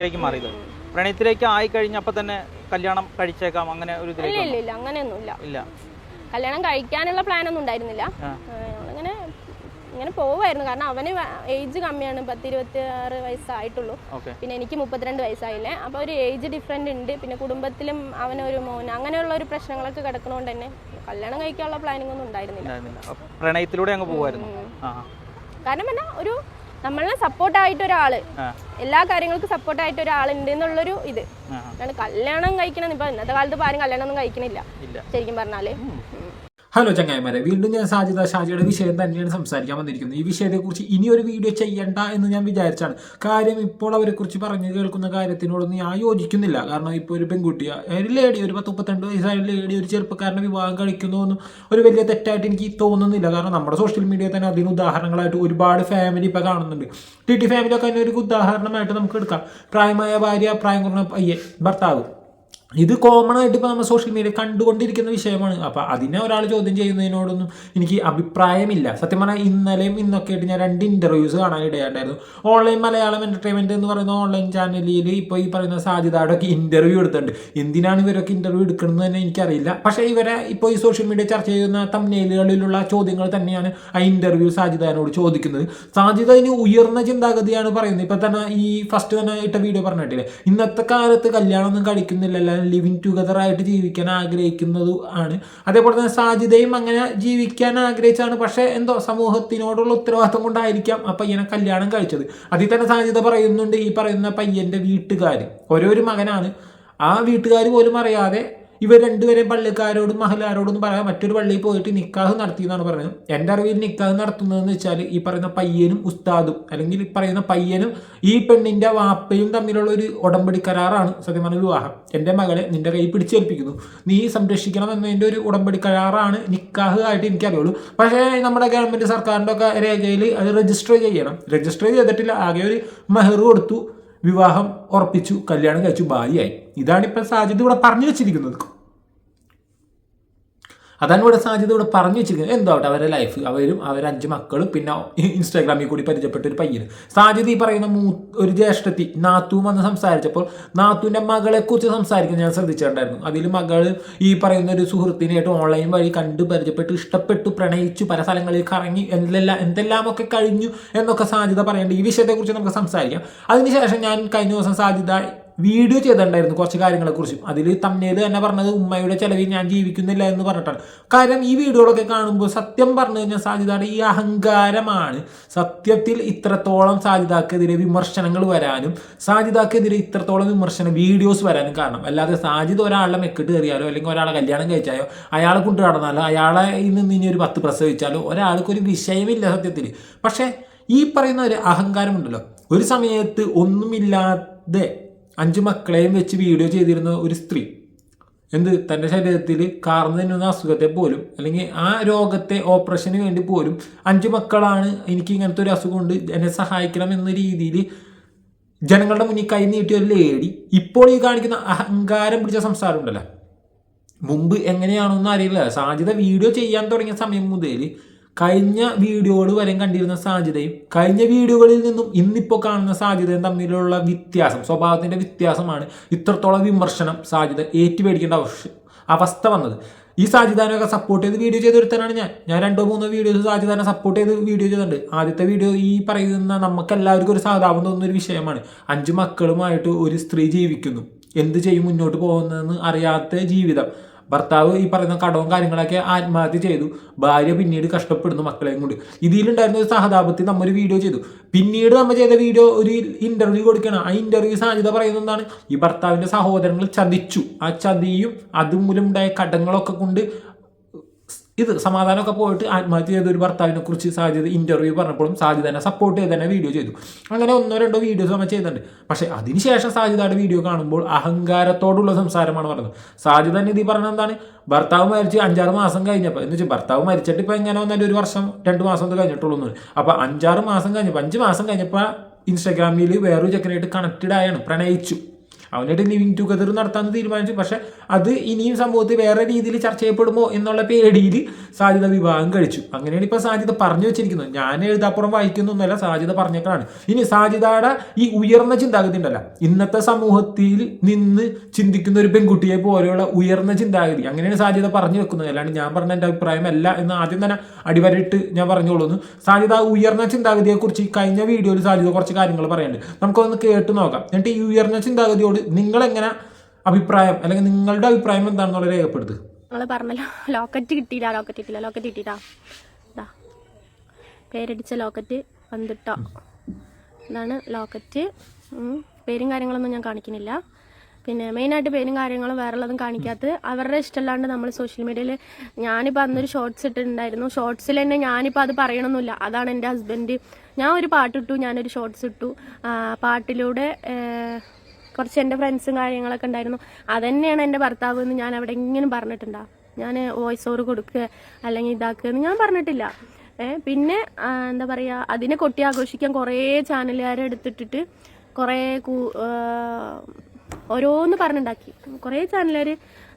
മാറിയത് പ്രണയത്തിലേക്ക് ആയി കഴിഞ്ഞപ്പോൾ തന്നെ കല്യാണം കഴിച്ചേക്കാം അങ്ങനെ ഒരു ഇല്ല അങ്ങനെയൊന്നുമില്ല. ഇല്ല, കല്യാണം കഴിക്കാനുള്ള പ്ലാൻ ഒന്നും ഉണ്ടായിരുന്നില്ല. അങ്ങനെ ഇങ്ങനെ പോവായിരുന്നു. കാരണം അവന് ഏജ് കമ്മിയാണ്, 10-26 വയസ്സായിട്ടുള്ളൂ. പിന്നെ എനിക്ക് 32 വയസ്സായില്ലേ. അപ്പോൾ ഒരു ഏജ് ഡിഫറൻറ്റ് ഉണ്ട്. പിന്നെ കുടുംബത്തിലും അവനൊരു മോൻ, അങ്ങനെയുള്ള ഒരു പ്രശ്നങ്ങളൊക്കെ കിടക്കുന്നതുകൊണ്ട് തന്നെ കല്യാണം കഴിക്കാനുള്ള പ്ലാനിങ് ഒന്നും ഉണ്ടായിരുന്നില്ല. പ്രണയത്തിലൂടെ അങ്ങ് പോവായിരുന്നു. കാരണം പിന്നെ ഒരു നമ്മളെ സപ്പോർട്ടായിട്ട് ഒരാള്, എല്ലാ കാര്യങ്ങൾക്കും സപ്പോർട്ടായിട്ട് ഒരാളുണ്ട് എന്നുള്ളൊരു ഇത്. കല്യാണം കഴിക്കണം ഇപ്പൊ ഇന്നത്തെ കാലത്ത് ആരും കല്യാണം ഒന്നും കഴിക്കണില്ല ശരിക്കും പറഞ്ഞാല്. ഹലോ ചങ്ങായിമാരെ, വീണ്ടും ഞാൻ ഷാജിയുടെ വിഷയം തന്നെയാണ് സംസാരിക്കാൻ വന്നിരിക്കുന്നത്. ഈ വിഷയത്തെക്കുറിച്ച് ഇനി ഒരു വീഡിയോ ചെയ്യണ്ട എന്ന് ഞാൻ വിചാരിച്ചാണ്. കാര്യം ഇപ്പോൾ അവരെക്കുറിച്ച് പറഞ്ഞു കേൾക്കുന്ന കാര്യത്തിനോടൊന്നും ഞാൻ യോജിക്കുന്നില്ല. കാരണം ഇപ്പോൾ ഒരു പെൺകുട്ടി, ഒരു ലേഡി, ഒരു 10-32 വയസ്സായ ലേഡി ഒരു ചെറുപ്പക്കാരനെ വിവാഹം കഴിക്കുന്നതൊന്നും ഒരു വലിയ തെറ്റായിട്ട് എനിക്ക് തോന്നുന്നില്ല. കാരണം നമ്മുടെ സോഷ്യൽ മീഡിയ തന്നെ അതിന് ഉദാഹരണങ്ങളായിട്ട് ഒരുപാട് ഫാമിലി ഇപ്പോൾ കാണുന്നുണ്ട്. ടി ഫാമിലി ഒക്കെ അതിന് ഒരു ഉദാഹരണമായിട്ട് നമുക്ക് എടുക്കാം. പ്രായമായ ഭാര്യ, പ്രായം കുറഞ്ഞ പയ്യൻ, ഭർത്താവ്. ഇത് കോമൺ ആയിട്ട് ഇപ്പോൾ നമ്മൾ സോഷ്യൽ മീഡിയ കണ്ടുകൊണ്ടിരിക്കുന്ന വിഷയമാണ്. അപ്പോൾ അതിനെ ഒരാൾ ചോദ്യം ചെയ്യുന്നതിനോടൊന്നും എനിക്ക് അഭിപ്രായമില്ല. സത്യം പറഞ്ഞാൽ ഇന്നലെയും ഇന്നൊക്കെ ആയിട്ട് ഞാൻ 2 ഇൻ്റർവ്യൂസ് കാണാനിടയായിട്ടായിരുന്നു. ഓൺലൈൻ മലയാളം എൻ്റർടൈൻമെൻറ്റ് എന്ന് പറയുന്ന ഓൺലൈൻ ചാനലിൽ ഇപ്പോൾ ഈ പറയുന്ന സാജിദയുടെ ഒക്കെ ഇൻ്റർവ്യൂ എടുത്തിട്ടുണ്ട്. എന്തിനാണ് ഇവരൊക്കെ ഇൻ്റർവ്യൂ എടുക്കുന്നത് തന്നെ എനിക്കറിയില്ല. പക്ഷേ ഇവരെ ഇപ്പോൾ ഈ സോഷ്യൽ മീഡിയ ചർച്ച ചെയ്യുന്ന തംബ്നെയിലുകളിലുള്ള ചോദ്യങ്ങൾ തന്നെയാണ് ആ ഇൻ്റർവ്യൂ സാജിദയോട് ചോദിക്കുന്നത്. സാജിദ ഇനി ഉയർന്ന ചിന്താഗതിയാണ് പറയുന്നത്. ഇപ്പം തന്നെ ഈ ഫസ്റ്റ് തന്നെ ഇട്ട വീഡിയോ പറഞ്ഞിട്ടില്ലേ, ഇന്നത്തെ കാലത്ത് കല്യാണമൊന്നും കഴിക്കുന്നില്ലല്ലോ, ലിവിങ് ടുഗദർ ആയിട്ട് ജീവിക്കാൻ ആഗ്രഹിക്കുന്നതും ആണ്. അതേപോലെ തന്നെ സാജിദയും അങ്ങനെ ജീവിക്കാൻ ആഗ്രഹിച്ചാണ്. പക്ഷേ എന്തോ സമൂഹത്തിനോടുള്ള ഉത്തരവാദിത്വം കൊണ്ടായിരിക്കാം ആ പയ്യനെ കല്യാണം കഴിച്ചത്. അതിൽ തന്നെ സാജിദ പറയുന്നുണ്ട്, ഈ പറയുന്ന പയ്യന്റെ വീട്ടുകാർ, ഓരോരു മകനാണ്, ആ വീട്ടുകാർ പോലും അറിയാതെ ഇവർ രണ്ടുപേരെയും പള്ളിക്കാരോടും മഹലാരോടൊന്നും പറയാൻ മറ്റൊരു പള്ളിയിൽ പോയിട്ട് നിക്കാഹ് നടത്തി എന്നാണ് പറയുന്നത്. എൻ്റെ അറിവിൽ നിക്കാഹ് നടത്തുന്നതെന്ന് വെച്ചാൽ ഈ പറയുന്ന പയ്യനും ഉസ്താദും, അല്ലെങ്കിൽ ഈ പറയുന്ന പയ്യനും ഈ പെണ്ണിൻ്റെ വാപ്പയും തമ്മിലുള്ള ഒരു ഉടമ്പടി കരാറാണ് സത്യം പറഞ്ഞ വിവാഹം. എൻ്റെ മകളെ നിൻ്റെ കൈ പിടിച്ചേൽപ്പിക്കുന്നു, നീ സംരക്ഷിക്കണം എന്നതിൻ്റെ ഒരു ഉടമ്പടി കരാറാണ് നിക്കാഹ് ആയിട്ട് എനിക്കറിയുള്ളൂ. പക്ഷേ നമ്മുടെ ഗവൺമെൻറ് സർക്കാരിൻ്റെ ഒക്കെ രേഖയിൽ അത് രജിസ്റ്റർ ചെയ്യണം. രജിസ്റ്റർ ചെയ്തിട്ടില്ല, ആകെ ഒരു മെഹർ കൊടുത്തു, വിവാഹം ഉറപ്പിച്ചു, കല്യാണം കഴിച്ചു, ഭാര്യയായി. ഇതാണിപ്പോൾ സാജിദ് ഇവിടെ പറഞ്ഞു വെച്ചിരിക്കുന്നത്. അതാണ് ഇവിടെ സാജിദ് ഇവിടെ പറഞ്ഞു വെച്ചിരിക്കുന്നത്. എന്താവട്ടെ അവരുടെ ലൈഫ്, അവരും 5 മക്കളും പിന്നെ ഇൻസ്റ്റാഗ്രാമിൽ കൂടി പരിചയപ്പെട്ട ഒരു പയ്യന്. സാജിദ് ഈ പറയുന്ന ഒരു ജ്യേഷ്ഠത്തി നാത്തും വന്ന് സംസാരിച്ചപ്പോൾ നാത്തുവിൻ്റെ മകളെക്കുറിച്ച് സംസാരിക്കുന്നത് ഞാൻ ശ്രദ്ധിച്ചിട്ടുണ്ടായിരുന്നു. അതിൽ മകൾ ഈ പറയുന്ന ഒരു സുഹൃത്തിനായിട്ട് ഓൺലൈൻ വഴി കണ്ട് പരിചയപ്പെട്ടു, ഇഷ്ടപ്പെട്ടു, പ്രണയിച്ചു, പല സ്ഥലങ്ങളിൽ കറങ്ങി, എന്തെല്ലാമൊക്കെ കഴിഞ്ഞു എന്നൊക്കെ സാജിദ പറയേണ്ടത്. ഈ വിഷയത്തെക്കുറിച്ച് നമുക്ക് സംസാരിക്കാം. അതിനുശേഷം ഞാൻ കഴിഞ്ഞ ദിവസം സാജിദ വീഡിയോ ചെയ്തിട്ടുണ്ടായിരുന്നു കുറച്ച് കാര്യങ്ങളെക്കുറിച്ചും. അതിൽ തമ്മിൽ തന്നെ പറഞ്ഞത് ഉമ്മയുടെ ചിലവിൽ ഞാൻ ജീവിക്കുന്നില്ല എന്ന് പറഞ്ഞിട്ടാണ്. കാര്യം ഈ വീഡിയോകളൊക്കെ കാണുമ്പോൾ സത്യം പറഞ്ഞു കഴിഞ്ഞാൽ സാജിദയുടെ ഈ അഹങ്കാരമാണ് സത്യത്തിൽ ഇത്രത്തോളം സാജിദക്കെതിരെ വിമർശനങ്ങൾ വരാനും സാജിദക്കെതിരെ ഇത്രത്തോളം വിമർശന വീഡിയോസ് വരാനും കാരണം. അല്ലാതെ സാജിദ് ഒരാളുടെ മെക്കിട്ട് കയറിയാലോ അല്ലെങ്കിൽ ഒരാളെ കല്യാണം കഴിച്ചാലോ അയാളെ കൊണ്ടു നടന്നാലോ അയാളെ നിന്ന് ഇനി ഒരു 10 പ്രസവിച്ചാലോ ഒരാൾക്കൊരു വിഷയമില്ല സത്യത്തിൽ. പക്ഷേ ഈ പറയുന്ന ഒരു അഹങ്കാരമുണ്ടല്ലോ, ഒരു സമയത്ത് ഒന്നുമില്ലാതെ 5 മക്കളെയും വെച്ച് വീഡിയോ ചെയ്തിരുന്ന ഒരു സ്ത്രീ തൻ്റെ ശരീരത്തിൽ കാർന്നു തിന്നുന്ന അസുഖത്തെ പോലും, അല്ലെങ്കിൽ ആ രോഗത്തെ ഓപ്പറേഷന് വേണ്ടി പോലും 5 മക്കളാണ്, എനിക്ക് ഇങ്ങനത്തെ ഒരു അസുഖമുണ്ട്, എന്നെ സഹായിക്കണം എന്ന രീതിയിൽ ജനങ്ങളുടെ മുന്നിൽ കൈ നീട്ടിയ ഒരു ലേഡി ഇപ്പോൾ ഈ കാണിക്കുന്ന അഹങ്കാരം പിടിച്ച സംസാരം ഉണ്ടല്ലോ, മുമ്പ് എങ്ങനെയാണെന്ന് അറിയില്ല. സാജിദ വീഡിയോ ചെയ്യാൻ തുടങ്ങിയ സമയം മുതൽ കഴിഞ്ഞ വീഡിയോകൾ വരെയും കണ്ടിരുന്ന സാജിദയും കഴിഞ്ഞ വീഡിയോകളിൽ നിന്നും ഇന്നിപ്പോൾ കാണുന്ന സാജിദയും തമ്മിലുള്ള വ്യത്യാസം, സ്വഭാവത്തിൻ്റെ വ്യത്യാസമാണ് ഇത്രത്തോളം വിമർശനം സാജിദ ഏറ്റുപേടിക്കേണ്ട അവസ്ഥ വന്നത്. ഈ സാജിദാനൊക്കെ സപ്പോർട്ട് ചെയ്ത് വീഡിയോ ചെയ്തൊരുത്തനാണ് ഞാൻ 2-3 വീഡിയോസ് സാജിദാനെ സപ്പോർട്ട് ചെയ്ത് വീഡിയോ ചെയ്തിട്ടുണ്ട്. ആദ്യത്തെ വീഡിയോ ഈ പറയുന്ന നമുക്കെല്ലാവർക്കും ഒരു സഹതാപം തോന്നുന്ന ഒരു വിഷയമാണ്. 5 മക്കളുമായിട്ട് ഒരു സ്ത്രീ ജീവിക്കുന്നു, എന്ത് ചെയ്യും മുന്നോട്ട് പോകുന്നതെന്ന് അറിയാത്ത ജീവിതം. ഭർത്താവ് ഈ പറയുന്ന കടവും കാര്യങ്ങളൊക്കെ ആത്മഹത്യ ചെയ്തു, ഭാര്യ പിന്നീട് കഷ്ടപ്പെടുന്നു മക്കളെയും കൊണ്ട്. ഇതിലുണ്ടായിരുന്ന ഒരു സഹതാപത്തിൽ നമ്മൊരു വീഡിയോ ചെയ്തു. പിന്നീട് നമ്മൾ ചെയ്ത വീഡിയോ ഒരു ഇൻ്റർവ്യൂ കൊടുക്കണം. ആ ഇൻ്റർവ്യൂ സാജിദ പറയുന്നത് എന്താണ്, ഈ ഭർത്താവിൻ്റെ സഹോദരങ്ങൾ ചതിച്ചു, ആ ചതിയും അതുമൂലം ഉണ്ടായ കടങ്ങളൊക്കെ കൊണ്ട് ഇത് സമാധാനമൊക്കെ പോയിട്ട് ആത്മഹത്യ ചെയ്ത ഒരു ഭർത്താവിനെ കുറിച്ച് സാജിദ ഇൻ്റർവ്യൂ പറഞ്ഞപ്പോഴും സാജിദനെ സപ്പോർട്ട് ചെയ്ത് തന്നെ വീഡിയോ ചെയ്തു. അങ്ങനെ 1-2 വീഡിയോസ് നമ്മൾ ചെയ്തിട്ടുണ്ട്. പക്ഷേ അതിനുശേഷം സാജിദയുടെ വീഡിയോ കാണുമ്പോൾ അഹങ്കാരത്തോടുള്ള സംസാരമാണ് പറയുന്നത്. സാജിദ തന്നെ ഇത് പറഞ്ഞത് എന്താണ്, ഭർത്താവ് മരിച്ച് 5-6 മാസം കഴിഞ്ഞപ്പോൾ, എന്ന് വെച്ചാൽ ഭർത്താവ് മരിച്ചിട്ട് ഇപ്പോൾ എങ്ങനെ വന്നാലും 1 വർഷം 2 മാസം ഒന്ന് കഴിഞ്ഞിട്ടുള്ളൂ. അപ്പോൾ 5-6 മാസം കഴിഞ്ഞപ്പോൾ 5 മാസം കഴിഞ്ഞപ്പോൾ ഇൻസ്റ്റാഗ്രാമിൽ വേറൊരു ചെക്കനായിട്ട് കണക്റ്റഡ് ആയാണ്, പ്രണയിച്ചു. അവനായിട്ട് ലിവിങ് ടുഗദർ നടത്താമെന്ന് തീരുമാനിച്ചു. പക്ഷെ അത് ഇനിയും സമൂഹത്തിൽ വേറെ രീതിയിൽ ചർച്ച ചെയ്യപ്പെടുമോ എന്നുള്ള പേടിയിൽ സാജിദ വിവാഹം കഴിച്ചു. അങ്ങനെയാണ് ഇപ്പോൾ സാജിദ പറഞ്ഞു വെച്ചിരിക്കുന്നത്. ഞാൻ എഴുതാപ്പുറം വായിക്കുന്നൊന്നുമല്ല, സാജിദ പറഞ്ഞേക്കാണ്. ഇനി സാജിദയുടെ ഈ ഉയർന്ന ചിന്താഗതി ഉണ്ടല്ലോ, ഇന്നത്തെ സമൂഹത്തിൽ നിന്ന് ചിന്തിക്കുന്ന ഒരു പെൺകുട്ടിയെ പോലെയുള്ള ഉയർന്ന ചിന്താഗതി, അങ്ങനെയാണ് സാജിദ പറഞ്ഞു വെക്കുന്നത്. അല്ലാണ്ട് ഞാൻ പറഞ്ഞ എൻ്റെ അഭിപ്രായമല്ല എന്ന് ആദ്യം തന്നെ അടിവരയിട്ട് ഞാൻ പറഞ്ഞോളൂന്ന്. സാജിദ ഉയർന്ന ചിന്താഗതിയെക്കുറിച്ച് കഴിഞ്ഞ വീഡിയോയിൽ സാജിദ കുറച്ച് കാര്യങ്ങൾ പറയുന്നുണ്ട്, നമുക്കൊന്ന് കേട്ട് നോക്കാം. എന്നിട്ട് ഈ ഉയർന്ന ചിന്താഗതിയോട് നിങ്ങളെങ്ങനെ അഭിപ്രായം, അല്ലെങ്കിൽ നിങ്ങളുടെ അഭിപ്രായം എന്താണെന്നുള്ളത് രേഖപ്പെടുത്തുക. നിങ്ങൾ പറഞ്ഞല്ലോ ലോക്കറ്റ് കിട്ടിയിട്ടാ പേരടിച്ച ലോക്കറ്റ് വന്നിട്ടോ, ഇതാണ് ലോക്കറ്റ്. പേരും കാര്യങ്ങളൊന്നും ഞാൻ കാണിക്കുന്നില്ല. പിന്നെ മെയിനായിട്ട് പേരും കാര്യങ്ങളും വേറെ ഉള്ളതും കാണിക്കാത്ത അവരുടെ ഇഷ്ടമല്ലാണ്ട് നമ്മൾ സോഷ്യൽ മീഡിയയിൽ, ഞാനിപ്പോൾ അന്നൊരു ഷോർട്സ് ഇട്ടിട്ടുണ്ടായിരുന്നു. ഷോർട്സിൽ തന്നെ ഞാനിപ്പോൾ അത് പറയണമെന്നില്ല. അതാണ് എൻ്റെ ഹസ്ബൻഡ്. ഞാൻ ഒരു പാട്ടിട്ടു, ഞാനൊരു ഷോർട്സ് ഇട്ടു. പാട്ടിലൂടെ കുറച്ച് എൻ്റെ ഫ്രണ്ട്സും കാര്യങ്ങളൊക്കെ ഉണ്ടായിരുന്നു. അതന്നെയാണ് എൻ്റെ ഭർത്താവ് എന്ന് ഞാൻ അവിടെ എങ്ങനെയും പറഞ്ഞിട്ടുണ്ടോ? ഞാൻ വോയിസ് ഓവർ കൊടുക്കുക അല്ലെങ്കിൽ ഇതാക്കുക എന്ന് ഞാൻ പറഞ്ഞിട്ടില്ല. പിന്നെ എന്താ പറയുക, അതിനെ കൊട്ടി ആഘോഷിക്കാൻ കുറേ ചാനലുകാരെ എടുത്തിട്ടിട്ട് കുറേ ഓരോന്ന് പറഞ്ഞുണ്ടാക്കി. കുറേ ചാനലുകാർ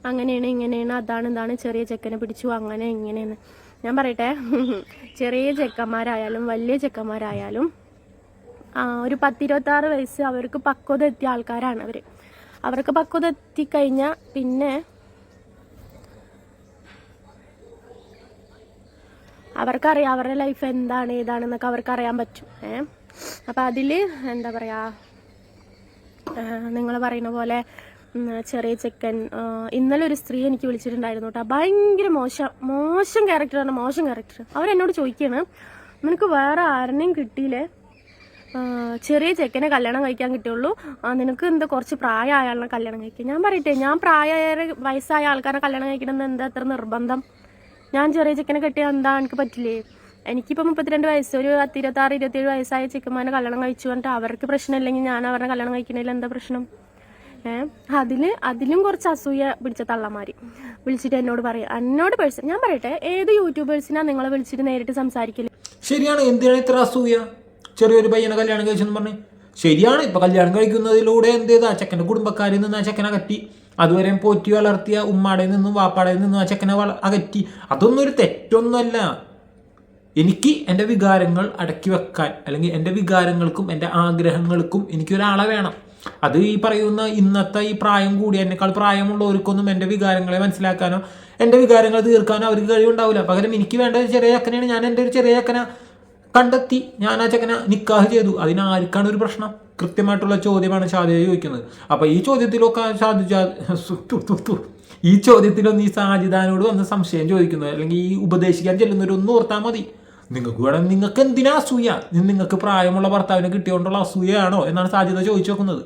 അങ്ങനെയാണ് ഇങ്ങനെയാണ് അതാണ് ഇതാണ്, ചെറിയ ചെക്കനെ പിടിച്ചു അങ്ങനെ ഇങ്ങനെയാണ്. ഞാൻ പറയട്ടെ, ചെറിയ ചെക്കന്മാരായാലും വലിയ ചെക്കന്മാരായാലും ഒരു 10-26 വയസ്സ് അവർക്ക് പക്വത എത്തിയ ആൾക്കാരാണ് അവർക്ക് പക്വത എത്തിക്കഴിഞ്ഞാൽ പിന്നെ അവർക്കറിയാം അവരുടെ ലൈഫ് എന്താണ് ഏതാണെന്നൊക്കെ അവർക്കറിയാൻ പറ്റും. അപ്പം അതിൽ എന്താ പറയുക, നിങ്ങൾ പറയുന്ന പോലെ ചെറിയ ചെക്കൻ, ഇന്നലെ ഒരു സ്ത്രീ എനിക്ക് വിളിച്ചിട്ടുണ്ടായിരുന്നു കേട്ടോ. ഭയങ്കര മോശം ക്യാരക്ടറാണ്, മോശം ക്യാരക്ടർ. അവരെന്നോട് ചോദിക്കുകയാണ്, നിനക്ക് വേറെ ആരെയും കിട്ടിയില്ലേ, ചെറിയ ചെക്കനെ കല്യാണം കഴിക്കാൻ കിട്ടുള്ളൂ, നിനക്ക് എന്താ കുറച്ച് പ്രായമായാലും കല്യാണം കഴിക്കുക. ഞാൻ പറയട്ടെ, ഞാൻ വയസ്സായ ആൾക്കാരെ കല്യാണം കഴിക്കണമെന്ന് എന്താ അത്ര നിർബന്ധം? ഞാൻ ചെറിയ ചെക്കനെ കെട്ടിയാൽ എന്താ എനിക്ക് പറ്റില്ലേ? എനിക്കിപ്പോൾ 32 വയസ്സ്, ഒരു 26-27 വയസ്സായ ചെക്കന്മാരെ കല്യാണം കഴിച്ചു പറഞ്ഞിട്ട് അവർക്ക് പ്രശ്നമില്ലെങ്കിൽ ഞാൻ അവരുടെ കല്യാണം കഴിക്കുന്നതിൽ എന്താ പ്രശ്നം? അതിലും കുറച്ച് അസൂയ പിടിച്ച തള്ളമാര് വിളിച്ചിട്ട് എന്നോട് ഞാൻ പറയട്ടെ, ഏത് യൂട്യൂബേഴ്സിനാ നിങ്ങളെ വിളിച്ചിട്ട് നേരിട്ട് സംസാരിക്കല്? ശരിയാണ്. എന്തിനാണ് ഇത്ര അസൂയ? ചെറിയൊരു പയ്യനെ കല്യാണം കഴിച്ചെന്ന് പറഞ്ഞ് ശരിയാണ്. ഇപ്പൊ കല്യാണം കഴിക്കുന്നതിലൂടെ എന്ത് ചെയ്താ, ചെക്കൻ്റെ കുടുംബക്കാരിൽ നിന്ന് ആ ചെക്കനെ അകറ്റി, അതുവരെ പോറ്റി വളർത്തിയ ഉമ്മാടയിൽ നിന്നും വാപ്പാടയിൽ നിന്നും ആ ചെക്കനെ അകറ്റി. അതൊന്നും ഒരു തെറ്റൊന്നുമല്ല. എനിക്ക് എൻ്റെ വികാരങ്ങൾ അടക്കി വെക്കാൻ, അല്ലെങ്കിൽ എൻ്റെ വികാരങ്ങൾക്കും എൻ്റെ ആഗ്രഹങ്ങൾക്കും എനിക്കൊരാളെ വേണം. അത് ഈ പറയുന്ന ഇന്നത്തെ ഈ പ്രായം കൂടി എന്നേക്കാൾ പ്രായമുള്ളവർക്കൊന്നും എൻ്റെ വികാരങ്ങളെ മനസ്സിലാക്കാനോ എൻ്റെ വികാരങ്ങൾ തീർക്കാനോ അവർക്ക് കഴിവുണ്ടാവില്ല. പകരം എനിക്ക് വേണ്ട ഒരു ചെറിയ ചക്കനെയാണ്. ഞാൻ എൻ്റെ ഒരു ചെറിയ ചക്കനെ കണ്ടെത്തി, ഞാൻ ആ ചക്കനെ നിക്കാഹ് ചെയ്തു. അതിനാർക്കാണ് ഒരു പ്രശ്നം? കൃത്യമായിട്ടുള്ള ചോദ്യമാണ് ഷാദിയ ചോദിക്കുന്നത്. അപ്പം ഈ ചോദ്യത്തിലൊക്കെ ഈ സാജിദാനോട് വന്ന് സംശയം ചോദിക്കുന്നത്, അല്ലെങ്കിൽ ഈ ഉപദേശിക്കാൻ ചെല്ലുന്നവരൊന്നും ഓർത്താൽ മതി. നിങ്ങൾക്ക് വേണം, നിങ്ങൾക്ക് എന്തിനാ അസൂയ? നിങ്ങൾക്ക് പ്രായമുള്ള ഭർത്താവിനെ കിട്ടിയോണ്ടുള്ള അസൂയയാണോ എന്നാണ് സാജിദ ചോദിച്ചു നോക്കുന്നത്.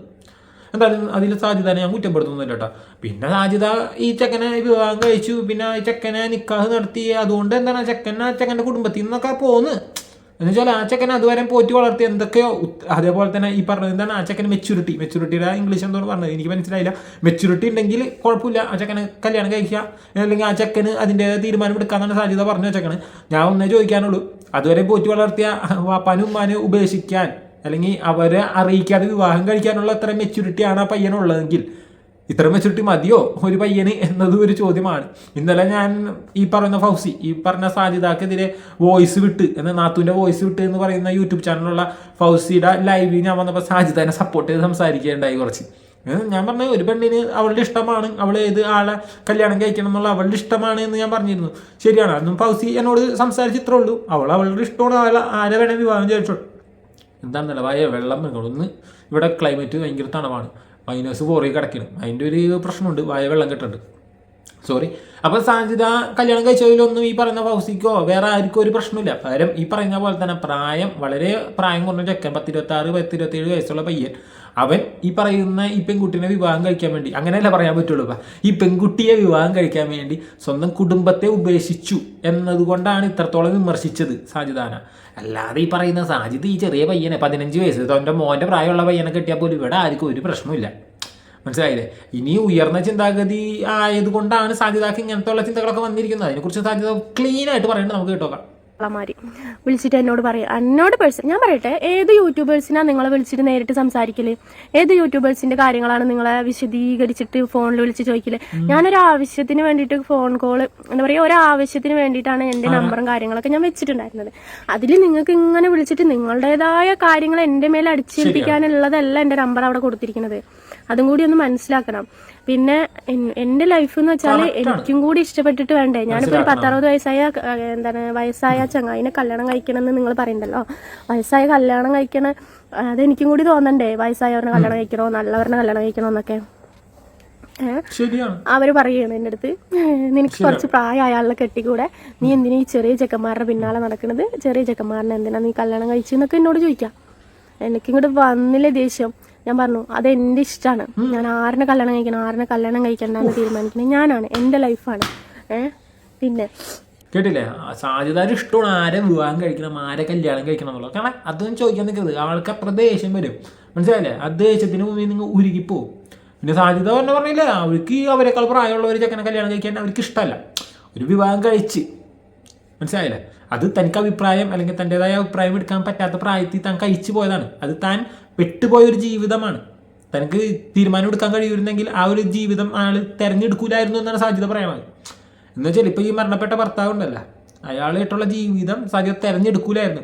എന്തായാലും അതിൽ സാജിദാനെ ഞാൻ കുറ്റപ്പെടുത്തുന്നില്ല കേട്ടോ. പിന്നെ സാജിദ ഈ ചെക്കനെ വിവാഹം കഴിച്ചു, പിന്നെ ഈ ചെക്കനെ നിക്കാഹ് നടത്തി. അതുകൊണ്ട് എന്താണ് ചെക്കൻ്റെ കുടുംബത്തിൽ നിന്നൊക്കെ പോന്ന് എന്ന് വെച്ചാൽ ആ ചെക്കൻ അതുവരെ പോറ്റി വളർത്തി എന്തൊക്കെയോ. അതേപോലെ തന്നെ ഈ പറഞ്ഞത് എന്താണ്, ആ ചെക്കന് മെച്യൂരിറ്റിയുടെ ഇംഗ്ലീഷ് എന്തോ പറഞ്ഞത് എനിക്ക് മനസ്സിലായില്ല. മെച്യൂരിറ്റി ഉണ്ടെങ്കിൽ കുഴപ്പമില്ല, ആ ചെക്കന് കല്യാണം കഴിക്കുക, അല്ലെങ്കിൽ ആ ചെക്കന് അതിൻ്റെ തീരുമാനം എടുക്കാന്നാണ് സാധ്യത പറഞ്ഞു ചെക്കന്. ഞാൻ ഒന്നേ ചോദിക്കാനുള്ളൂ, അതുവരെ പോറ്റി വളർത്തിയ വാപ്പാനും ഉമ്മാനും ഉപേക്ഷിക്കാൻ, അല്ലെങ്കിൽ അവരെ അറിയിക്കാതെ വിവാഹം കഴിക്കാനുള്ള അത്ര മെച്യൂരിറ്റിയാണ് ആ പയ്യനുള്ളതെങ്കിൽ ഇത്ര മെച്യൂരിറ്റി മതിയോ ഒരു പയ്യന് എന്നത് ഒരു ചോദ്യമാണ്. ഇന്നലെ ഞാൻ ഈ പറയുന്ന ഫൗസി, ഈ പറഞ്ഞ സാജിദാക്കെതിരെ വോയിസ് വിട്ട് നാത്തൂൻ്റെ വോയിസ് വിട്ട് എന്ന് പറയുന്ന യൂട്യൂബ് ചാനലുള്ള ഫൗസിയുടെ ലൈവിൽ ഞാൻ വന്നപ്പോൾ സാജിദാനെ സപ്പോർട്ട് ചെയ്ത് സംസാരിക്കുകയുണ്ടായി കുറച്ച്. ഞാൻ പറഞ്ഞ ഒരു പെണ്ണിന് അവളുടെ ഇഷ്ടമാണ്, അവൾ ഏത് ആളെ കല്യാണം കഴിക്കണം എന്നുള്ള അവളുടെ ഇഷ്ടമാണ് എന്ന് ഞാൻ പറഞ്ഞിരുന്നു. ശരിയാണ്, അന്നും ഫൗസി എന്നോട് സംസാരിച്ചിത്രേ ഉള്ളൂ. അവളുടെ ഇഷ്ടമാണ്, ആരെ വേണേൽ വിവാഹം ചോദിച്ചോളൂ. എന്താണെന്നല്ല വെള്ളം നിങ്ങളൊന്ന്, ഇവിടെ ക്ലൈമറ്റ് ഭയങ്കര തണവാണ്, -4 കിടക്കണം. അതിൻ്റെ ഒരു പ്രശ്നമുണ്ട്, വെള്ളം കെട്ടുണ്ട്. സോറി. അപ്പോൾ സാജിദ കല്യാണം കഴിച്ചതിലൊന്നും ഈ പറയുന്ന ഫൗസിക്കോ വേറെ ആർക്കും ഒരു പ്രശ്നമില്ല. പകരം ഈ പറയുന്ന പോലെ തന്നെ വളരെ പ്രായം കുറഞ്ഞ ചെക്കൻ, 26-27 വയസ്സുള്ള പയ്യൻ, അവൻ ഈ പറയുന്ന ഈ പെൺകുട്ടീനെ വിവാഹം കഴിക്കാൻ വേണ്ടി, അങ്ങനെയല്ല പറയാൻ പറ്റുള്ളൂ, ഈ പെൺകുട്ടിയെ വിവാഹം കഴിക്കാൻ വേണ്ടി സ്വന്തം കുടുംബത്തെ ഉപേക്ഷിച്ചു എന്നതുകൊണ്ടാണ് ഇത്രത്തോളം വിമർശിച്ചത് സാജിദാന. അല്ലാതെ ഈ പറയുന്ന സാജിദ് ഈ ചെറിയ പയ്യനെ 15 വയസ്സ് തൻ്റെ മോൻ്റെ പ്രായമുള്ള പയ്യനെ കെട്ടിയാൽ പോലും ഇവിടെ ആർക്കും ഒരു പ്രശ്നമില്ല. മനസ്സിലായില്ലേ? ഇനി ഉയർന്ന ചിന്താഗതി ആയതുകൊണ്ടാണ് സാജിദാക്ക് ഇങ്ങനത്തെ ഉള്ള ചിന്തകളൊക്കെ വന്നിരിക്കുന്നത്. അതിനെക്കുറിച്ച് സാജിദ ക്ലീൻ ആയിട്ട് പറയുന്നത് നമുക്ക് കേട്ടോക്കാം. ളമാര് വിളിച്ചിട്ട് എന്നോട് പറയും, എന്നോട് ഞാൻ പറയട്ടെ, ഏത് യൂട്യൂബേഴ്സിനാ നിങ്ങളെ വിളിച്ചിട്ട് നേരിട്ട് സംസാരിക്കല്? ഏത് യൂട്യൂബേഴ്സിന്റെ കാര്യങ്ങളാണ് നിങ്ങളെ വിശദീകരിച്ചിട്ട് ഫോണിൽ വിളിച്ച് ചോദിക്കല്? ഞാനൊരു ആവശ്യത്തിന് വേണ്ടിയിട്ട് ഫോൺ കോള് എന്താ പറയുക, ഒരാവശ്യത്തിന് വേണ്ടിയിട്ടാണ് എൻ്റെ നമ്പറും കാര്യങ്ങളൊക്കെ ഞാൻ വെച്ചിട്ടുണ്ടായിരുന്നത്. അതിൽ നിങ്ങൾക്ക് ഇങ്ങനെ വിളിച്ചിട്ട് നിങ്ങളുടേതായ കാര്യങ്ങൾ എൻ്റെ മേലെ അടിച്ചേൽപ്പിക്കാനുള്ളതല്ല എൻ്റെ നമ്പർ അവിടെ കൊടുത്തിരിക്കുന്നത്. അതും കൂടി ഒന്ന് മനസ്സിലാക്കണം. പിന്നെ എൻ്റെ ലൈഫ് എന്ന് വെച്ചാൽ എനിക്കും കൂടി ഇഷ്ടപ്പെട്ടിട്ട് വേണ്ടേ. ഞാനിപ്പോൾ ഒരു 10-60 വയസ്സായ ചങ്ങായിനെ കല്യാണം കഴിക്കണം എന്ന് നിങ്ങൾ പറയണ്ടല്ലോ. വയസ്സായ കല്യാണം കഴിക്കണം, അതെനിക്കും കൂടി തോന്നണ്ടേ? വയസ്സായവരുടെ കല്യാണം കഴിക്കണോ, നല്ലവരുടെ കല്യാണം കഴിക്കണോ എന്നൊക്കെ അവര് പറയാണ് എൻ്റെ അടുത്ത്, നിനക്ക് കുറച്ച് പ്രായമായ ആളെ കെട്ടിക്കൂടെ, നീ എന്തിനാ ഈ ചെറിയ ചെക്കന്മാരുടെ പിന്നാലെ നടക്കുന്നത്, ചെറിയ ചെക്കന്മാരനെ എന്തിനാ നീ കല്യാണം കഴിച്ചെന്നൊക്കെ എന്നോട് ചോദിക്കാം. എനിക്കിങ്ങോട്ട് വന്നില്ലേ ദേഷ്യം. ഞാൻ പറഞ്ഞു, അതെന്റെ ഇഷ്ടമാണ്, ഞാൻ ആരിനെ കല്യാണം കഴിക്കണം ആരിനെ കല്യാണം കഴിക്കണ്ടെന്ന് തീരുമാനിക്കുന്നത് ഞാനാണ്, എൻ്റെ ലൈഫാണ്. പിന്നെ കേട്ടില്ലേ, സാധ്യത ഇഷ്ടമാണ് ആരെ വിവാഹം കഴിക്കണം ആരെ കല്യാണം കഴിക്കണം എന്നുള്ളത്. കാരണം അതൊന്നും ചോദിക്കാൻ നിൽക്കരുത്, ആൾക്ക് അത്ര ദേഷ്യം വരും, മനസ്സിലായില്ലേ? ആ ദേഷ്യത്തിന് മുമ്പിൽ നിങ്ങൾ ഉരുകിപ്പോവും. പിന്നെ സാധ്യത പറഞ്ഞില്ലേ, അവർക്ക് അവരെക്കാൾ പ്രായമുള്ള ഒരു ചെക്കനെ കല്യാണം കഴിക്കാൻ അവർക്ക് ഇഷ്ടമല്ല. ഒരു വിവാഹം കഴിച്ച്, മനസ്സിലായില്ലേ, അത് തനിക്ക് അഭിപ്രായം അല്ലെങ്കിൽ തൻ്റെതായ അഭിപ്രായം എടുക്കാൻ പറ്റാത്ത പ്രായത്തിൽ താൻ കഴിച്ചു പോയതാണ്. അത് താൻ പെട്ടുപോയൊരു ജീവിതമാണ്. തനിക്ക് തീരുമാനം എടുക്കാൻ കഴിയുന്നെങ്കിൽ ആ ഒരു ജീവിതം ആൾ തിരഞ്ഞെടുക്കൂലായിരുന്നു എന്നാണ് സാധ്യത പറയുന്നത്. എന്ന് വെച്ചാൽ ഇപ്പോൾ ഈ മരണപ്പെട്ട ഭർത്താവ് ഉണ്ടല്ലോ, അയാളായിട്ടുള്ള ജീവിതം സാധ്യത തിരഞ്ഞെടുക്കൂലായിരുന്നു,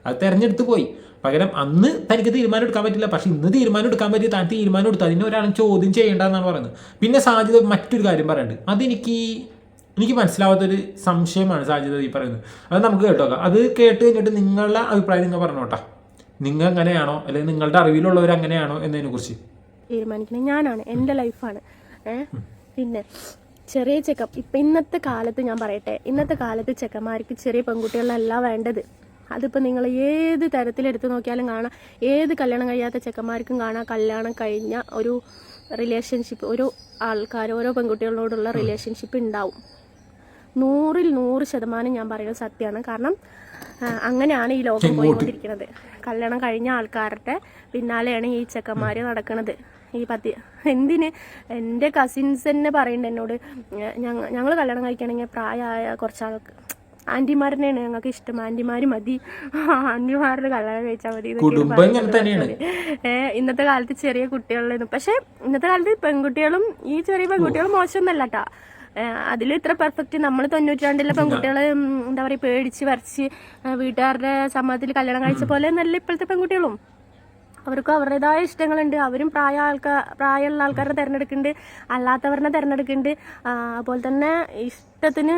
അത് തിരഞ്ഞെടുത്ത് പോയി. പകരം അന്ന് തനിക്ക് തീരുമാനം എടുക്കാൻ പറ്റില്ല, പക്ഷെ ഇന്ന് തീരുമാനം എടുക്കാൻ പറ്റി, താൻ തീരുമാനം എടുത്തു, അതിന് ഒരാളും ചോദ്യം ചെയ്യേണ്ടതെന്നാണ് പറയുന്നത്. പിന്നെ സാധ്യത മറ്റൊരു കാര്യം പറയുന്നുണ്ട്, എനിക്ക് മനസ്സിലാവാത്തൊരു സംശയമാണ് സാധ്യത ഈ പറയുന്നത്. അത് നമുക്ക് കേട്ടോക്കാം. അത് കേട്ട് കഴിഞ്ഞിട്ട് നിങ്ങളുടെ അഭിപ്രായം നിങ്ങൾ പറഞ്ഞോട്ടാ, നിങ്ങൾ എങ്ങനെയാണോ അല്ലെങ്കിൽ നിങ്ങളുടെ അറിവിലുള്ളവർ അങ്ങനെയാണോ എന്നതിനെ കുറിച്ച് തീരുമാനിക്കുന്നത് ഞാനാണ്, എൻ്റെ ലൈഫാണ്. പിന്നെ ചെറിയ ചെക്കൻ ഇപ്പം ഇന്നത്തെ കാലത്ത് ഞാൻ പറയട്ടെ, ഇന്നത്തെ കാലത്ത് ചെക്കന്മാർക്ക് ചെറിയ പെൺകുട്ടികളല്ല വേണ്ടത്. അതിപ്പോൾ നിങ്ങൾ ഏത് തരത്തിലെടുത്ത് നോക്കിയാലും കാണാം, ഏത് കല്യാണം കഴിയാത്ത ചെക്കന്മാർക്കും കാണാം കല്യാണം കഴിഞ്ഞ ഒരു റിലേഷൻഷിപ്പ്, ഓരോ ആൾക്കാർ ഓരോ പെൺകുട്ടികളോടുള്ള റിലേഷൻഷിപ്പ് ഉണ്ടാവും. 100% ഞാൻ പറയുന്നത് സത്യമാണ്. കാരണം അങ്ങനെയാണ് ഈ ലോകം പോയിക്കൊണ്ടിരിക്കുന്നത്. കല്യാണം കഴിഞ്ഞ ആൾക്കാരുടെ പിന്നാലെയാണ് ഈ ചെക്കന്മാർ നടക്കുന്നത്. ഈ എന്തിന് എൻ്റെ കസിൻസ് തന്നെ പറയുന്നുണ്ട് എന്നോട്, ഞങ്ങൾ കല്യാണം കഴിക്കണമെങ്കിൽ പ്രായമായ കുറച്ചാൾക്ക് ആൻറ്റിമാരനെയാണ് ഞങ്ങൾക്ക് ഇഷ്ടം, ആൻറ്റിമാർ മതി, ആൻറ്റിമാരുടെ കല്യാണം കഴിച്ചാൽ മതി. ഇന്നത്തെ കാലത്ത് ചെറിയ കുട്ടികളിൽ, പക്ഷെ ഇന്നത്തെ കാലത്ത് പെൺകുട്ടികളും ഈ ചെറിയ പെൺകുട്ടികളും മോശമൊന്നല്ല കേട്ടോ. അതിൽ ഇത്ര പെർഫെക്റ്റ് നമ്മൾ 92 പെൺകുട്ടികൾ എന്താ പറയുക പേടിച്ച് വരച്ച് വീട്ടുകാരുടെ സമ്മതത്തിൽ കല്യാണം കഴിച്ച പോലെ നല്ല ഇപ്പോഴത്തെ പെൺകുട്ടികളും. അവർക്കും അവരുടേതായ ഇഷ്ടങ്ങളുണ്ട്. അവരും പ്രായമുള്ള ആൾക്കാരെ തിരഞ്ഞെടുക്കുന്നുണ്ട്, അല്ലാത്തവരെ തിരഞ്ഞെടുക്കുന്നുണ്ട്. അതുപോലെ തന്നെ ഇഷ്ടത്തിന്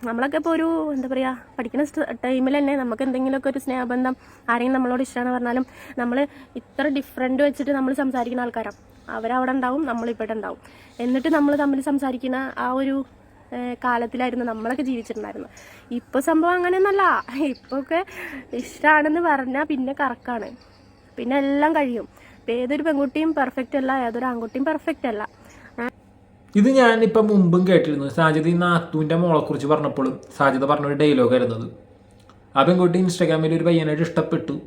നമ്മളൊക്കെ ഇപ്പോൾ ഒരു എന്താ പറയുക പഠിക്കുന്ന ടൈമിൽ തന്നെ നമുക്ക് എന്തെങ്കിലുമൊക്കെ ഒരു സ്നേഹബന്ധം ആരെങ്കിലും നമ്മളോട് ഇഷ്ടമാണ് പറഞ്ഞാലും നമ്മൾ ഇത്ര ഡിഫറൻറ്റ് വെച്ചിട്ട് നമ്മൾ സംസാരിക്കുന്ന ആൾക്കാരാണ്. അവരവിടെ ഉണ്ടാവും, നമ്മളിവിടെ ഉണ്ടാവും. എന്നിട്ട് നമ്മൾ തമ്മിൽ സംസാരിക്കുന്ന ആ ഒരു കാലത്തിലായിരുന്നു നമ്മളൊക്കെ ജീവിച്ചിട്ടുണ്ടായിരുന്നു. ഇപ്പോൾ സംഭവം അങ്ങനെയൊന്നല്ല. ഇപ്പോൾ ഒക്കെ ഇഷ്ടമാണെന്ന് പറഞ്ഞാൽ പിന്നെ കറക്കാണ്, പിന്നെ എല്ലാം കഴിയും. ഇപ്പം ഏതൊരു പെൺകുട്ടിയും പെർഫെക്റ്റ് അല്ല, ഏതൊരു ആൺകുട്ടിയും പെർഫെക്റ്റ് അല്ല. ഇത് ഞാനിപ്പം മുമ്പും കേട്ടിരുന്നു. സാജിദ് ഈ നാത്തൂൻ്റെ മോളെക്കുറിച്ച് പറഞ്ഞപ്പോഴും സാജിദ് പറഞ്ഞൊരു ഡയലോഗ് ആയിരുന്നത്, ആ പെൺകുട്ടി ഇൻസ്റ്റാഗ്രാമിൽ ഒരു പയ്യനായിട്ട് ഇഷ്ടപ്പെട്ടു,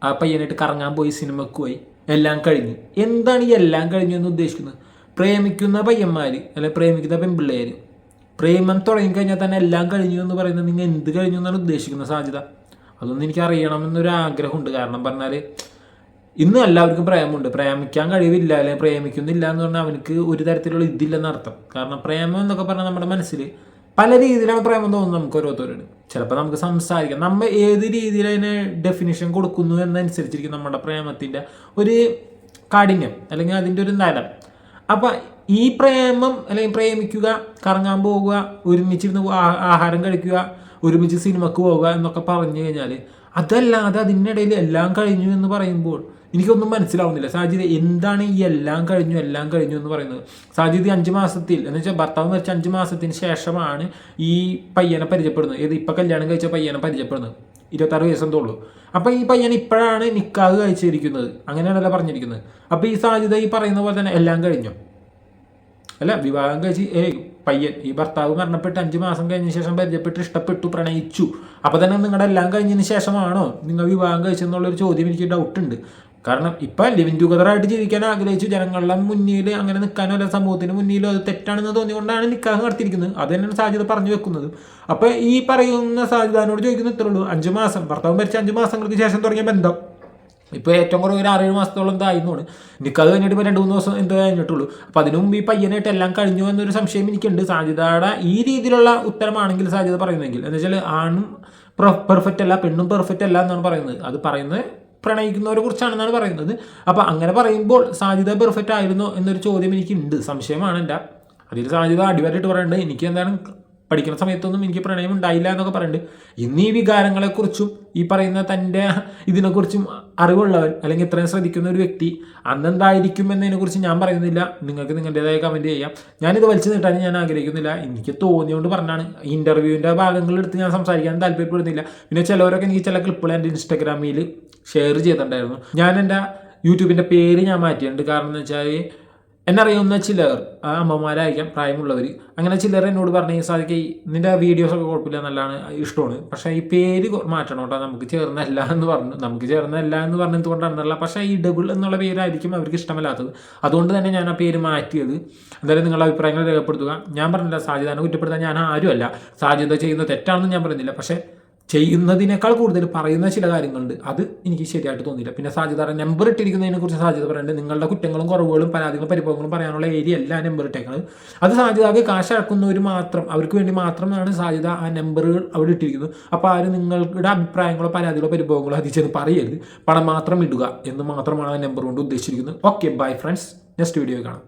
ആ പയ്യനായിട്ട് കറങ്ങാൻ പോയി, സിനിമക്ക് പോയി, എല്ലാം കഴിഞ്ഞു. എന്താണ് ഈ എല്ലാം കഴിഞ്ഞു എന്ന് ഉദ്ദേശിക്കുന്നത്? പ്രേമിക്കുന്ന പയ്യന്മാർ അല്ലെ പ്രേമിക്കുന്ന പെൺപിള്ളേർ പ്രേമം തുടങ്ങിക്കഴിഞ്ഞാൽ തന്നെ എല്ലാം കഴിഞ്ഞു എന്ന് പറയുന്നത് നിങ്ങൾ എന്ത് കഴിഞ്ഞു എന്നാണ് ഉദ്ദേശിക്കുന്നത് സാധ്യത? അതൊന്നും എനിക്ക് അറിയണമെന്നൊരു ആഗ്രഹമുണ്ട്. കാരണം പറഞ്ഞാൽ ഇന്ന് എല്ലാവർക്കും പ്രേമമുണ്ട്, പ്രേമിക്കാൻ കഴിവില്ല അല്ലെങ്കിൽ പ്രേമിക്കുന്നില്ല എന്ന് പറഞ്ഞാൽ അവനക്ക് ഒരു തരത്തിലുള്ള ഇതില്ലെന്നർത്ഥം. കാരണം പ്രേമം എന്നൊക്കെ പറഞ്ഞാൽ നമ്മുടെ മനസ്സിൽ പല രീതിയിലാണ് പ്രേമം തോന്നുന്നത് നമുക്ക് ഓരോരുത്തരോട്. ചിലപ്പോൾ നമുക്ക് സംസാരിക്കാം, നമ്മൾ ഏത് രീതിയിൽ അതിനെ ഡെഫിനിഷൻ കൊടുക്കുന്നു എന്നനുസരിച്ചിരിക്കും നമ്മുടെ പ്രേമത്തിൻ്റെ ഒരു കാഠിന്യം അല്ലെങ്കിൽ അതിൻ്റെ ഒരു തലം. അപ്പം ഈ പ്രേമം അല്ലെങ്കിൽ പ്രേമിക്കുക, കറങ്ങാൻ പോവുക, ഒരുമിച്ചിരുന്ന് ആഹാരം കഴിക്കുക, ഒരുമിച്ച് സിനിമക്ക് പോവുക എന്നൊക്കെ പറഞ്ഞു കഴിഞ്ഞാൽ അതല്ലാതെ അതിനിടയിൽ എല്ലാം കഴിഞ്ഞു എന്ന് പറയുമ്പോൾ എനിക്കൊന്നും മനസ്സിലാവുന്നില്ല. സാജിദ് എന്താണ് ഈ എല്ലാം കഴിഞ്ഞു എന്ന് പറയുന്നത്? സാജിദ് 5 മാസത്തിൽ എന്ന് വെച്ചാൽ ഭർത്താവ് മരിച്ച 5 മാസത്തിന് ശേഷമാണ് ഈ പയ്യനെ പരിചയപ്പെടുന്നത്. ഏത് ഇപ്പം കല്യാണം കഴിച്ച പയ്യനെ പരിചയപ്പെടുന്നത്. 26 വയസ്സെന്തോ ഉള്ളൂ. അപ്പം ഈ പയ്യൻ ഇപ്പോഴാണ് നിക്കാഹ് കഴിച്ചിരിക്കുന്നത്, അങ്ങനെയാണല്ലോ പറഞ്ഞിരിക്കുന്നത്. അപ്പം ഈ സാജിദ് ഈ പറയുന്ന പോലെ തന്നെ എല്ലാം കഴിഞ്ഞു അല്ല, വിവാഹം കഴിച്ച് പയ്യൻ ഈ ഭർത്താവ് മരണപ്പെട്ട് 5 മാസം കഴിഞ്ഞ ശേഷം പരിചയപ്പെട്ട് ഇഷ്ടപ്പെട്ടു, പ്രണയിച്ചു. അപ്പോൾ തന്നെ നിങ്ങളുടെ എല്ലാം കഴിഞ്ഞതിന് ശേഷമാണോ നിങ്ങൾ വിവാഹം കഴിച്ചെന്നുള്ളൊരു ചോദ്യം എനിക്ക് ഡൗട്ടുണ്ട്. കാരണം ഇപ്പം ലിവിങ് ടുഗദറായിട്ട് ജീവിക്കാൻ ആഗ്രഹിച്ചു ജനങ്ങളുടെ മുന്നിൽ അങ്ങനെ നിൽക്കാനോ അല്ല സമൂഹത്തിന് മുന്നിലോ അത് തെറ്റാണെന്ന് തോന്നിക്കൊണ്ടാണ് നിക്കാഹ് നടത്തിയിരിക്കുന്നത്. അത് തന്നെയാണ് സാജിദ പറഞ്ഞു വെക്കുന്നത്. അപ്പോൾ ഈ പറയുന്ന സാജിദാനോട് ചോദിക്കുന്ന ഇത്രേ ഉള്ളൂ, 5 മാസം ഭർത്താവ് മരിച്ച 5 മാസങ്ങൾക്ക് ശേഷം തുടങ്ങിയ ബന്ധം ഇപ്പോൾ ഏറ്റവും കുറവ് ഒരു 6-7 മാസത്തോളം എന്തായിരുന്നു. നിക്കാഹ് കഴിഞ്ഞിട്ട് ഇപ്പോൾ 2-3 ദിവസം എന്തോ കഴിഞ്ഞിട്ടുള്ളൂ. അപ്പോൾ അതിനു മുമ്പ് ഈ പയ്യനായിട്ട് എല്ലാം കഴിഞ്ഞു എന്നൊരു സംശയം എനിക്കുണ്ട്. സാജിദയുടെ ഈ രീതിയിലുള്ള ഉത്തരമാണെങ്കിൽ സാജിദ പറയുന്നതെങ്കിൽ എന്ന് വെച്ചാൽ ആണും പെർഫെക്റ്റ് അല്ല പെണ്ണും പെർഫെക്റ്റ് അല്ല എന്നാണ് പറയുന്നത്. അത് പറയുന്നത് പ്രണയിക്കുന്നവരെ കുറിച്ചാണെന്നാണ് പറയുന്നത്. അപ്പോൾ അങ്ങനെ പറയുമ്പോൾ സാജിദ പെർഫെക്റ്റ് ആയിരുന്നോ എന്നൊരു ചോദ്യം എനിക്കുണ്ട്, സംശയമാണ് എൻ്റെ. അതിൽ സാജിദ അടിവരായിട്ട് പറയുന്നുണ്ട് എനിക്ക് എന്താണ് പഠിക്കുന്ന സമയത്തൊന്നും എനിക്ക് പ്രണയം ഉണ്ടായില്ല എന്നൊക്കെ പറയുന്നുണ്ട്. ഇന്ന് ഈ വികാരങ്ങളെക്കുറിച്ചും ഈ പറയുന്ന തൻ്റെ ഇതിനെക്കുറിച്ചും അറിവുള്ളവൻ അല്ലെങ്കിൽ ഇത്രയും ശ്രദ്ധിക്കുന്ന ഒരു വ്യക്തി അന്നെന്തായിരിക്കും എന്നതിനെക്കുറിച്ച് ഞാൻ പറയുന്നില്ല. നിങ്ങൾക്ക് നിങ്ങളുടേതായ കമൻറ്റ് ചെയ്യാം. ഞാനിത് വലിച്ചു നീട്ടാൻ ഞാൻ ആഗ്രഹിക്കുന്നില്ല, എനിക്ക് തോന്നിയുകൊണ്ട് പറഞ്ഞാണ്. ഇൻ്റർവ്യൂവിൻ്റെ ഭാഗങ്ങളെടുത്ത് ഞാൻ സംസാരിക്കാൻ താല്പര്യപ്പെടുന്നില്ല. പിന്നെ ചിലവരൊക്കെ എനിക്ക് ചില ക്ലിപ്പുകൾ എൻ്റെ ഇൻസ്റ്റാഗ്രാമിൽ ഷെയർ ചെയ്തിട്ടുണ്ടായിരുന്നു. ഞാൻ എൻ്റെ യൂട്യൂബിൻ്റെ പേര് ഞാൻ മാറ്റിയിട്ടുണ്ട്. കാരണം എന്ന് വെച്ചാൽ എന്നറിയുന്ന ചിലർ അമ്മമാരായിരിക്കാം പ്രായമുള്ളവർ, അങ്ങനെ ചിലർ എന്നോട് പറഞ്ഞു സാധിക്കും നിൻ്റെ വീഡിയോസൊക്കെ കുഴപ്പമില്ല നല്ലതാണ് ഇഷ്ടമാണ്, പക്ഷേ ഈ പേര് മാറ്റണം കേട്ടോ, നമുക്ക് ചേർന്നല്ല എന്ന് പറഞ്ഞു. നമുക്ക് ചേർന്നല്ല എന്ന് പറഞ്ഞ എന്തുകൊണ്ടാണെന്നല്ല, പക്ഷേ ഈ ഡബിൾ എന്നുള്ള പേരായിരിക്കും അവർക്ക് ഇഷ്ടമല്ലാത്തത്. അതുകൊണ്ട് തന്നെ ഞാൻ ആ പേര് മാറ്റിയത്. എന്തായാലും നിങ്ങളുടെ അഭിപ്രായങ്ങൾ രേഖപ്പെടുത്തുക. ഞാൻ പറഞ്ഞില്ല സാജിദാനെ കുറ്റപ്പെടുത്താൻ ഞാൻ ആരുമല്ല, സാജിദ ചെയ്യുന്ന തെറ്റാണെന്ന് ഞാൻ പറയുന്നില്ല. പക്ഷേ ചെയ്യുന്നതിനേക്കാൾ കൂടുതൽ പറയുന്ന ചില കാര്യങ്ങളുണ്ട്, അത് എനിക്ക് ശരിയായിട്ട് തോന്നിയില്ല. പിന്നെ സാജിദയുടെ നമ്പർ ഇട്ടിരിക്കുന്നതിനെ കുറിച്ച് സാജിദ പറയുന്നുണ്ട് നിങ്ങളുടെ കുറ്റങ്ങളും കുറവുകളും പരാതികളും പരിഭവങ്ങളും പറയാനുള്ള ഏരിയ അല്ല നമ്പർ ഇട്ടേക്കുന്നത്. അത് സാജിദക്ക് കാശ് ഇറക്കുന്നവർ മാത്രം, അവർക്ക് വേണ്ടി മാത്രമാണ് സാജിദ ആ നമ്പറുകൾ അവിടെ ഇട്ടിരിക്കുന്നത്. അപ്പോൾ ആരും നിങ്ങളുടെ അഭിപ്രായങ്ങളോ പരാതികളോ പരിഭവങ്ങളോ അതിൽ ചെന്ന് പറയരുത്, പണം മാത്രം ഇടുക എന്ന് മാത്രമാണ് ആ നമ്പർ കൊണ്ട് ഉദ്ദേശിച്ചിരിക്കുന്നത്. Okay bye friends, next video കാണാം.